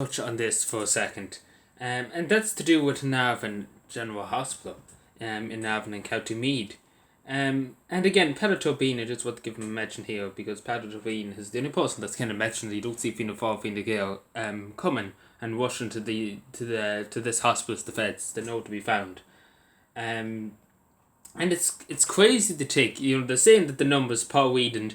touch on this for a second, and that's to do with Navan General Hospital, in Navan in County Meath. And again, Peadar Tóibín, it is worth giving a mention here because Peadar Tóibín is the only person that's kind of mentioned that you don't see Fianna Fáil, Fine Gael coming and rushing to this hospital's defence. They're nowhere to be found. And it's crazy to take. They're saying that the numbers Paul Weed and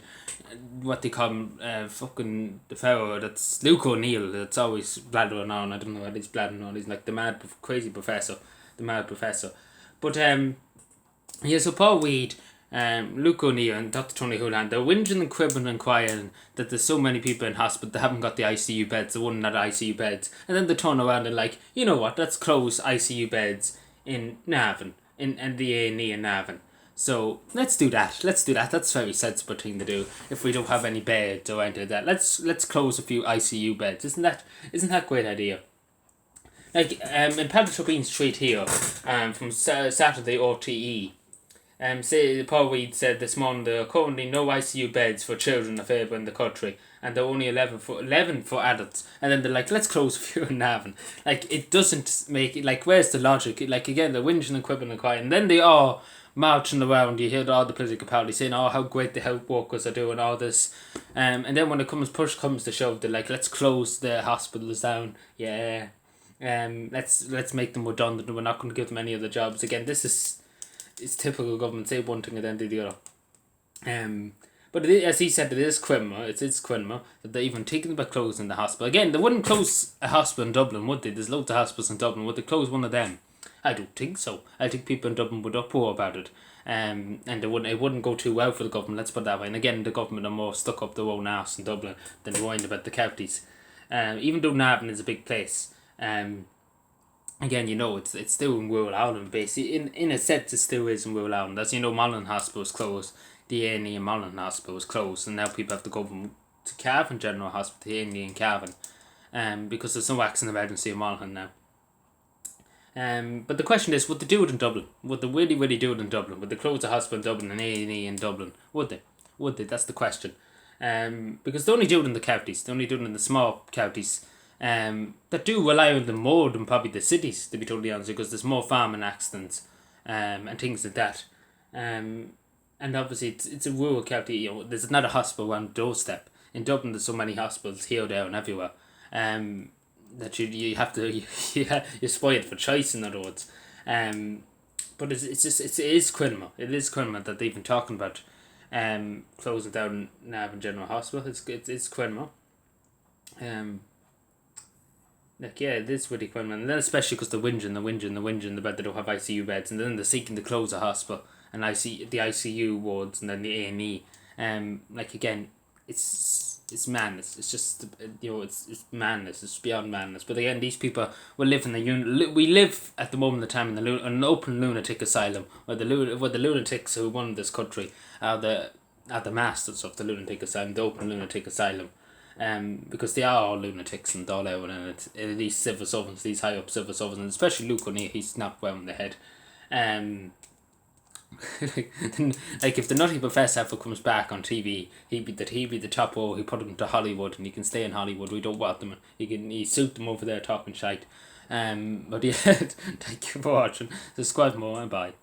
what they call him, fucking the fellow that's Luke O'Neill, that's always blathering on. I don't know what he's blathering on. He's like the mad crazy professor, the mad professor. But yeah, so Paul Weed, Luke O'Neill and Dr. Tony Houlihan, they're whinging and cribbing and crying that there's so many people in hospital that haven't got the ICU beds, the one that ICU beds. And then they turn around and like, you know what, let's close ICU beds in Navan, in the A&E in Navan. So let's do that. That's a very sensible thing to do. If we don't have any beds or anything like that, let's close a few ICU beds. Isn't that a great idea? Like in Peadar Tóibín Street here, from Saturday RTE, say Paul Weed said this morning there are currently no ICU beds for children available in the country, and there are only 11 for adults. And then they're like, let's close a few in Navan. Like, it doesn't make it, like, where's the logic? Like, again, they're whinging and quibbling and crying, and then they are marching around. You hear all the political parties saying, oh, how great the health workers are doing all this, and then when push comes to shove, they're like, let's close the hospitals down. Yeah. Let's make them redundant. We're not going to give them any other jobs again. It's typical government, say one thing and then do the other. But as he said, it is criminal. It's criminal that they're even thinking about closing the hospital. Again, they wouldn't close a hospital in Dublin, would they? There's loads of hospitals in Dublin. Would they close one of them? I don't think so. I think people in Dublin would uproar about it. And it wouldn't go too well for the government, let's put it that way. And again, the government are more stuck up their own arse in Dublin than worrying about the counties. Even though Navan is a big place, again, it's still in rural Ireland, basically. In a sense, it still is in rural Ireland. As you know, Mullen Hospital is closed. The A&E in Mullen Hospital is closed, and now people have to go to Cavan General Hospital, the A&E in Cavan, because there's no accident emergency in Mullen now. But the question is, would they do it in Dublin? Would they really, really do it in Dublin? Would they close the hospital in Dublin and A&E in Dublin? Would they? That's the question. Because they only do it in the counties. They only do it in the small counties. That do rely on them more than probably the cities, to be totally honest, because there's more farming accidents, and things like that. And obviously it's a rural county. There's not a hospital on the doorstep. In Dublin, there's so many hospitals here, there, and everywhere. That you have to you're spoiled for choice, in other words. But it is criminal. It is criminal that they've been talking about closing down Navan General Hospital. It's criminal. It is really criminal, and then especially because they're whinging about they don't have ICU beds, and then they're seeking to close a hospital and the ICU wards, and then the A&E. Again, it's madness. It's just it's madness. It's beyond madness. But again, these people will live in we live at the moment of time in an open lunatic asylum where the lunatics who run this country are the masters of the lunatic asylum, the open lunatic asylum. Because they are all lunatics and all out, and these civil servants, these high up civil servants, and especially Luke O'Neill, he's knocked well in the head. Like if the Nutty Professor ever comes back on TV, he'd be the top role. He put him to Hollywood, and he can stay in Hollywood. We don't want them. He suit them over there talking shite. But yeah, thank you for watching. Subscribe more and bye.